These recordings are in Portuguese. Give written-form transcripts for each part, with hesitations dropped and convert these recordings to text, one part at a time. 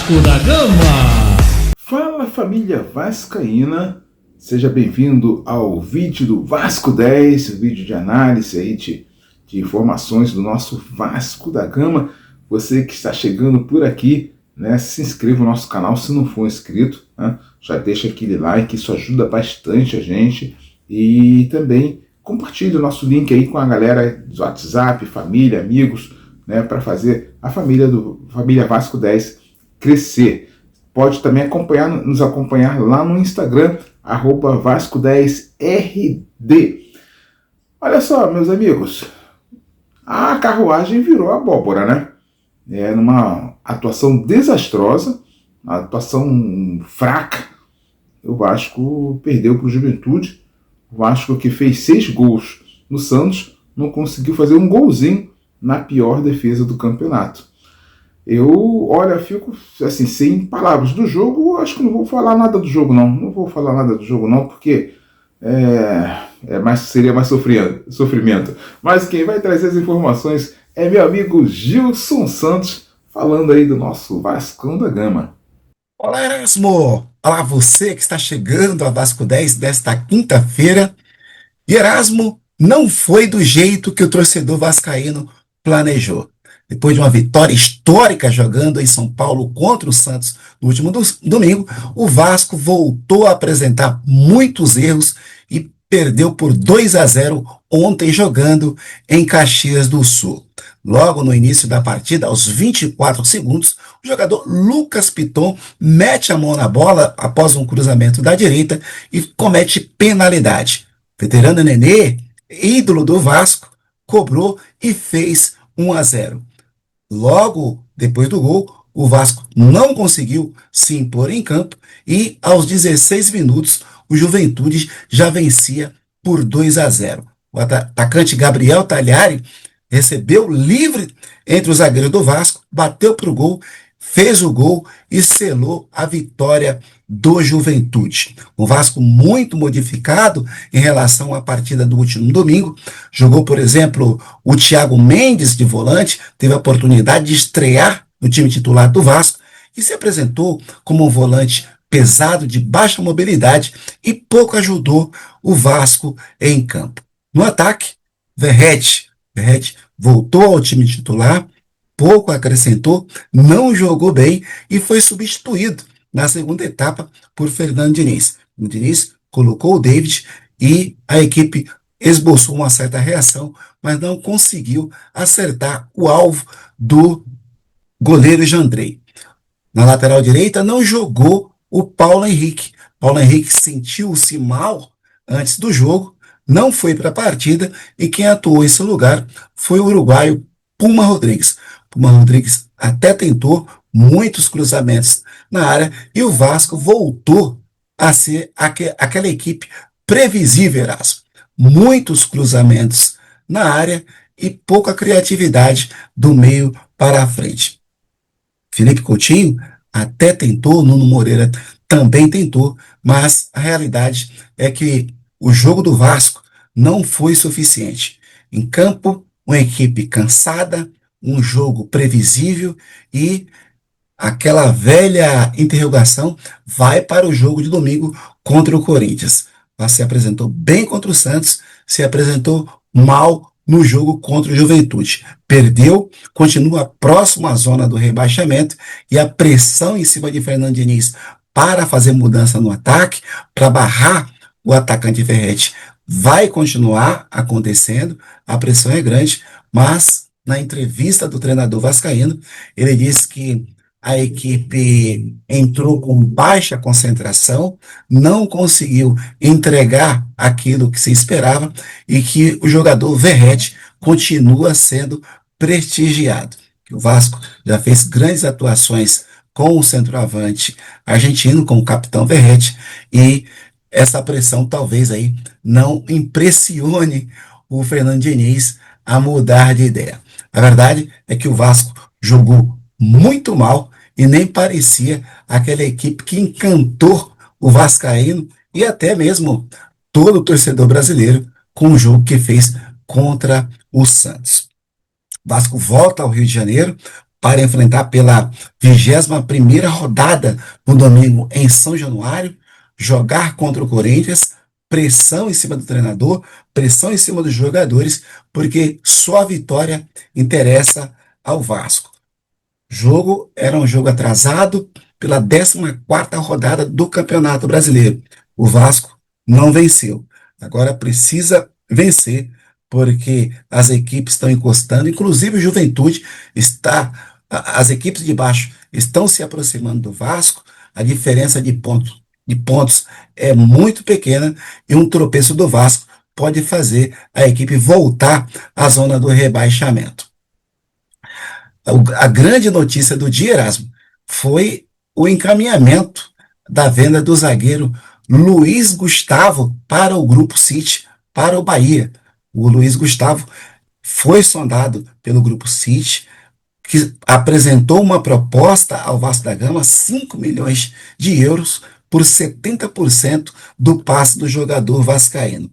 Vasco da Gama. Fala, família vascaína, seja bem-vindo ao vídeo do Vasco 10, vídeo de análise aí de informações do nosso Vasco da Gama. Você que está chegando por aqui, né, se inscreva no nosso canal se não for inscrito, né, já deixa aquele like, isso ajuda bastante a gente, e também compartilhe o nosso link aí com a galera do WhatsApp, família, amigos, né, para fazer a família Vasco 10 crescer. Pode também nos acompanhar lá no Instagram, @Vasco10RD. Olha só, meus amigos, a carruagem virou abóbora, né? Numa atuação desastrosa, uma atuação fraca, o Vasco perdeu para o Juventude. O Vasco, que fez 6 gols no Santos, não conseguiu fazer um golzinho na pior defesa do campeonato. Eu fico assim, sem palavras do jogo. Acho que não vou falar nada do jogo, não. Não vou falar nada do jogo, não, porque seria mais sofrimento. Mas quem vai trazer as informações é meu amigo Gilson Santos, falando aí do nosso Vascão da Gama. Olá, Erasmo! Olá, você que está chegando a Vasco 10 desta quinta-feira. E Erasmo, não foi do jeito que o torcedor vascaíno planejou. Depois de uma vitória histórica jogando em São Paulo contra o Santos no último domingo, o Vasco voltou a apresentar muitos erros e perdeu por 2-0 ontem jogando em Caxias do Sul. Logo no início da partida, aos 24 segundos, o jogador Lucas Piton mete a mão na bola após um cruzamento da direita e comete penalidade. O veterano Nenê, ídolo do Vasco, cobrou e fez 1-0. Logo depois do gol, o Vasco não conseguiu se impor em campo e, aos 16 minutos, o Juventude já vencia por 2-0. O atacante Gabriel Talhari recebeu livre entre os zagueiros do Vasco, bateu para o gol, fez o gol e selou a vitória do Juventude. O Vasco muito modificado em relação à partida do último domingo. Jogou, por exemplo, o Thiago Mendes de volante, teve a oportunidade de estrear no time titular do Vasco e se apresentou como um volante pesado, de baixa mobilidade e pouco ajudou o Vasco em campo. No ataque, Verratti voltou ao time titular, pouco acrescentou, não jogou bem e foi substituído na segunda etapa por Fernando Diniz. O Diniz colocou o David e a equipe esboçou uma certa reação, mas não conseguiu acertar o alvo do goleiro Jandrei. Na lateral direita não jogou o Paulo Henrique. Paulo Henrique sentiu-se mal antes do jogo, não foi para a partida e quem atuou em seu lugar foi o uruguaio Puma Rodrigues. Puma Rodrigues até tentou muitos cruzamentos na área e o Vasco voltou a ser aquela equipe previsível, Erasmo. Muitos cruzamentos na área e pouca criatividade do meio para a frente. Felipe Coutinho até tentou, Nuno Moreira também tentou, mas a realidade é que o jogo do Vasco não foi suficiente. Em campo, uma equipe cansada, um jogo previsível e aquela velha interrogação vai para o jogo de domingo contra o Corinthians. Se apresentou bem contra o Santos, se apresentou mal no jogo contra o Juventude. Perdeu, continua próximo à zona do rebaixamento e a pressão em cima de Fernando Diniz para fazer mudança no ataque, para barrar o atacante Verratti, vai continuar acontecendo, a pressão é grande, mas na entrevista do treinador vascaíno, ele disse que a equipe entrou com baixa concentração, não conseguiu entregar aquilo que se esperava e que o jogador Verratti continua sendo prestigiado. O Vasco já fez grandes atuações com o centroavante argentino, com o capitão Verratti, e essa pressão talvez aí não impressione o Fernando Diniz a mudar de ideia. A verdade é que o Vasco jogou muito mal e nem parecia aquela equipe que encantou o vascaíno e até mesmo todo o torcedor brasileiro com o jogo que fez contra o Santos. Vasco volta ao Rio de Janeiro para enfrentar pela 21ª rodada no domingo em São Januário, jogar contra o Corinthians, pressão em cima do treinador, pressão em cima dos jogadores, porque só a vitória interessa ao Vasco. Jogo era um jogo atrasado pela 14ª rodada do Campeonato Brasileiro. O Vasco não venceu. Agora precisa vencer, porque as equipes estão encostando, inclusive o Juventude está, as equipes de baixo estão se aproximando do Vasco, a diferença de pontos é muito pequena e um tropeço do Vasco pode fazer a equipe voltar à zona do rebaixamento. A grande notícia do dia, Erasmo, foi o encaminhamento da venda do zagueiro Luiz Gustavo para o Grupo City, para o Bahia. O Luiz Gustavo foi sondado pelo Grupo City, que apresentou uma proposta ao Vasco da Gama, 5 milhões de euros por 70% do passe do jogador vascaíno.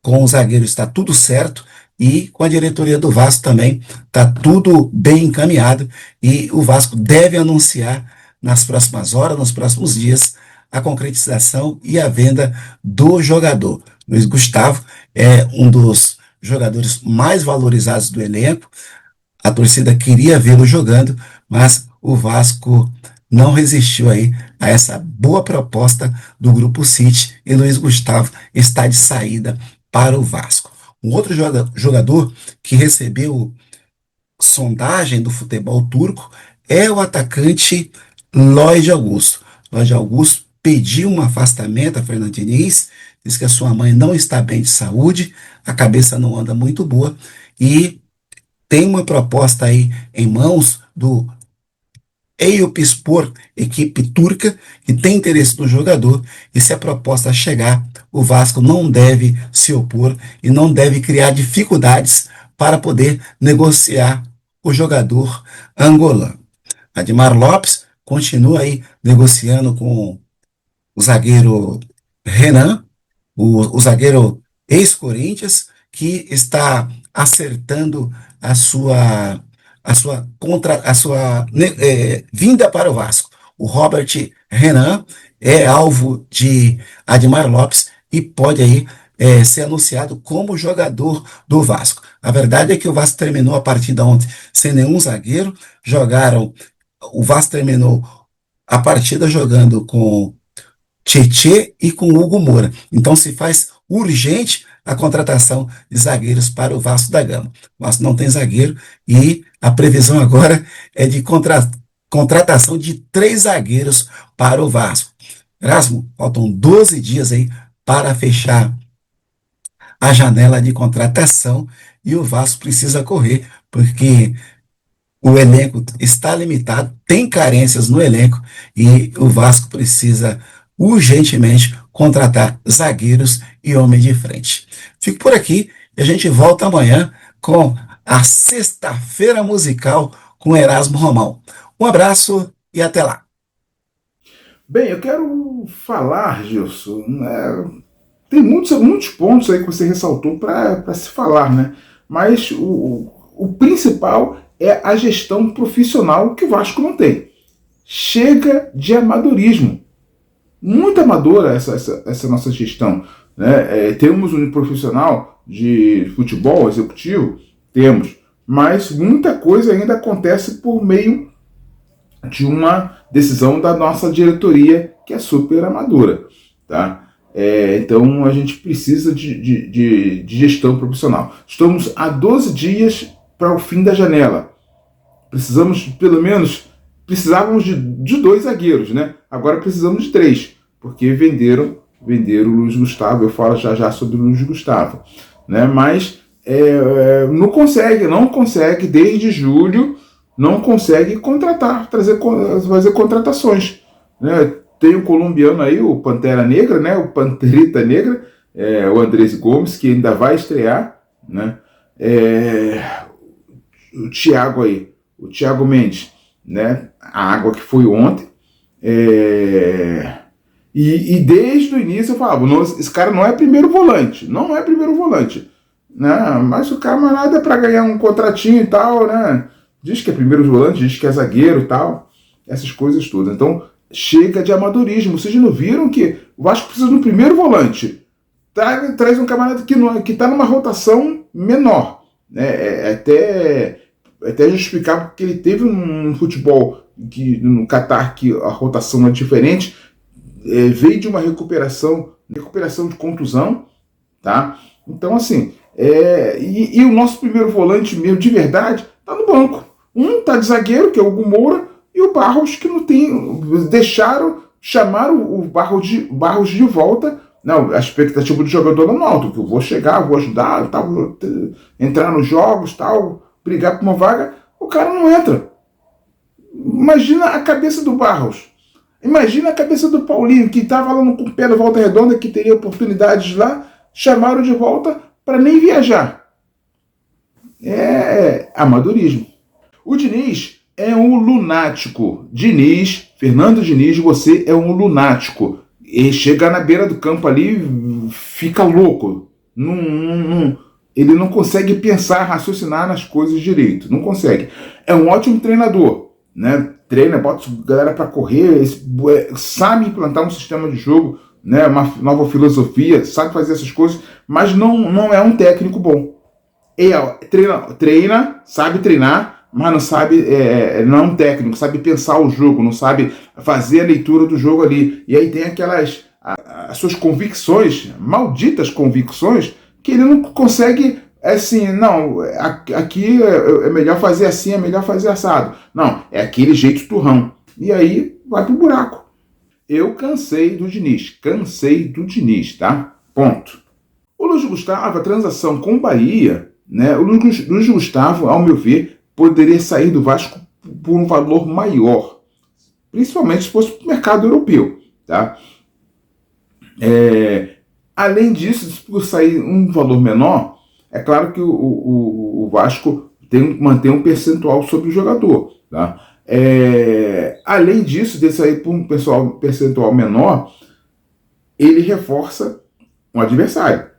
Com o zagueiro está tudo certo e com a diretoria do Vasco também está tudo bem encaminhado e o Vasco deve anunciar nas próximas horas, nos próximos dias, a concretização e a venda do jogador. Luiz Gustavo é um dos jogadores mais valorizados do elenco. A torcida queria vê-lo jogando, mas o Vasco não resistiu aí a essa boa proposta do Grupo City e Luiz Gustavo está de saída para o Vasco. Um outro jogador que recebeu sondagem do futebol turco é o atacante Lloyd Augusto. Lloyd Augusto pediu um afastamento a Fernando Diniz, diz que a sua mãe não está bem de saúde, a cabeça não anda muito boa e tem uma proposta aí em mãos do Eyüpspor, equipe turca, que tem interesse no jogador, e se a proposta chegar, o Vasco não deve se opor e não deve criar dificuldades para poder negociar o jogador angolano. Admar Lopes continua aí negociando com o zagueiro Renan, o zagueiro ex-Corinthians, que está acertando a sua vinda para o Vasco. O Robert Renan é alvo de Admar Lopes e pode aí ser anunciado como jogador do Vasco. A verdade é que o Vasco terminou a partida ontem sem nenhum zagueiro, o Vasco terminou a partida jogando com Tietê e com Hugo Moura. Então se faz urgente a contratação de zagueiros para o Vasco da Gama. O Vasco não tem zagueiro e a previsão agora é de contratação de 3 zagueiros para o Vasco. Erasmo, faltam 12 dias aí para fechar a janela de contratação e o Vasco precisa correr, porque o elenco está limitado, tem carências no elenco e o Vasco precisa urgentemente contratar zagueiros e homem de frente. Fico por aqui e a gente volta amanhã com a Sexta-feira Musical com Erasmo Romão. Um abraço e até lá. Bem, eu quero falar, Gilson, né? Tem muitos pontos aí que você ressaltou para se falar, né? Mas o principal é a gestão profissional que o Vasco não tem. Chega de amadorismo. Muito amadora essa nossa gestão, né? Temos um profissional de futebol executivo, temos, mas muita coisa ainda acontece por meio de uma decisão da nossa diretoria, que é super amadora, tá? Então a gente precisa de gestão profissional. Estamos a 12 dias para o fim da janela. Precisávamos de 2 zagueiros, né? Agora precisamos de 3, porque venderam o Luiz Gustavo. Eu falo já sobre o Luiz Gustavo, né? Mas não consegue desde julho, não consegue contratar, fazer contratações, né? Tem o colombiano aí, o Pantera Negra, né? O Panterita Negra, o Andrés Gomes, que ainda vai estrear, né? O Thiago Mendes, né? A água que foi ontem. E desde o início eu falava, esse cara não é primeiro volante, né? Mas o camarada é para ganhar um contratinho e tal, né? diz que é primeiro volante, diz que é zagueiro e tal, essas coisas todas. Então, chega de amadorismo. Vocês não viram que o Vasco precisa de um primeiro volante? Traz um camarada que está numa rotação menor. Né? Até justificar porque ele teve um futebol que, no Catar, que a rotação é diferente, veio de uma recuperação de contusão, tá? Então, assim, e o nosso primeiro volante mesmo, de verdade, tá no banco. Um tá de zagueiro, que é o Hugo Moura, e o Barros, que não tem... chamaram o Barros de volta. Não, a expectativa do jogador lá no alto, que eu vou chegar, vou ajudar, tal, vou entrar nos jogos, tal, brigar por uma vaga. O cara não entra. Imagina a cabeça do Barros. Imagina a cabeça do Paulinho, que estava lá no pé da Volta Redonda, que teria oportunidades lá, chamaram de volta para nem viajar. É amadorismo. O Diniz é um lunático. Fernando Diniz, você é um lunático. E chega na beira do campo ali, fica louco. Ele não consegue pensar, raciocinar nas coisas direito. Não consegue. É um ótimo treinador, né? Treina, bota a galera para correr, sabe implantar um sistema de jogo, né? Uma nova filosofia, sabe fazer essas coisas, mas não é um técnico bom. Treina, sabe treinar, mas não sabe, não é um técnico, sabe pensar o jogo, não sabe fazer a leitura do jogo ali. E aí tem as suas convicções, malditas convicções, que ele não consegue, assim, não, aqui é melhor fazer assim, é melhor fazer assado. Não, é aquele jeito turrão. E aí vai pro buraco. Eu cansei do Diniz, tá? Ponto. O Luiz Gustavo, a transação com o Bahia, né? O Luiz Gustavo, ao meu ver, poderia sair do Vasco por um valor maior, principalmente se fosse para o mercado europeu, tá? Além disso, por sair um valor menor, é claro que o Vasco mantém um percentual sobre o jogador, tá? Além disso, de sair por um percentual menor, ele reforça um adversário.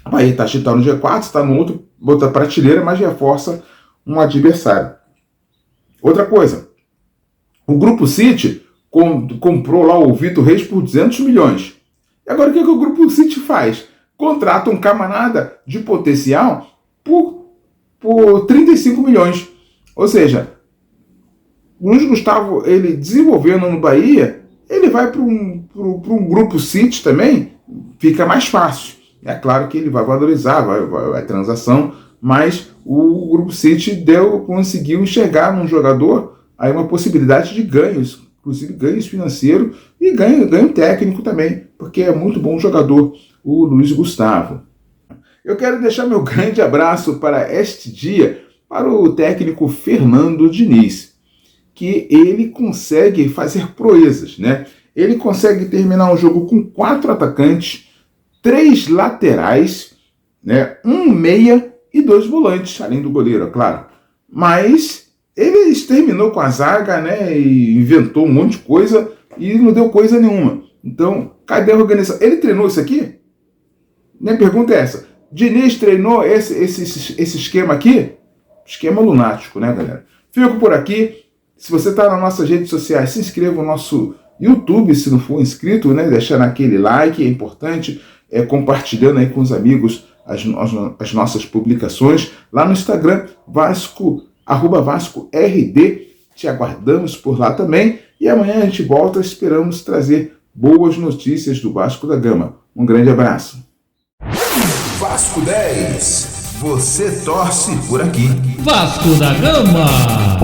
O Bahia está no G4, está no outra prateleira, mas reforça um adversário. Outra coisa, o Grupo City comprou lá o Vitor Reis por 200 milhões. E agora o que o Grupo City faz? Contrata um camarada de potencial por 35 milhões. Ou seja, o Luiz Gustavo, ele desenvolvendo no Bahia, ele vai para um Grupo City também, fica mais fácil. É claro que ele vai valorizar, vai transação, mas o Grupo City conseguiu enxergar num jogador aí uma possibilidade de ganhos, inclusive ganhos financeiros e ganho técnico também, porque é muito bom jogador, o Luiz Gustavo. Eu quero deixar meu grande abraço para este dia para o técnico Fernando Diniz, que ele consegue fazer proezas, né? Ele consegue terminar um jogo com 4 atacantes, 3 laterais, né? 1 meia e 2 volantes, além do goleiro, é claro. Mas ele terminou com a zaga, né? E inventou um monte de coisa e não deu coisa nenhuma. Então, cadê a organização? Ele treinou isso aqui? Minha pergunta é essa. Diniz treinou esse esquema aqui? Esquema lunático, né, galera? Fico por aqui. Se você está nas nossas redes sociais, se inscreva no nosso YouTube, se não for inscrito, né? Deixando aquele like, é importante. Compartilhando aí com os amigos as nossas publicações. Lá no Instagram, @VascoRD. Te aguardamos por lá também. E amanhã a gente volta, esperamos trazer boas notícias do Vasco da Gama. Um grande abraço. Vasco 10. Você torce por aqui. Vasco da Gama.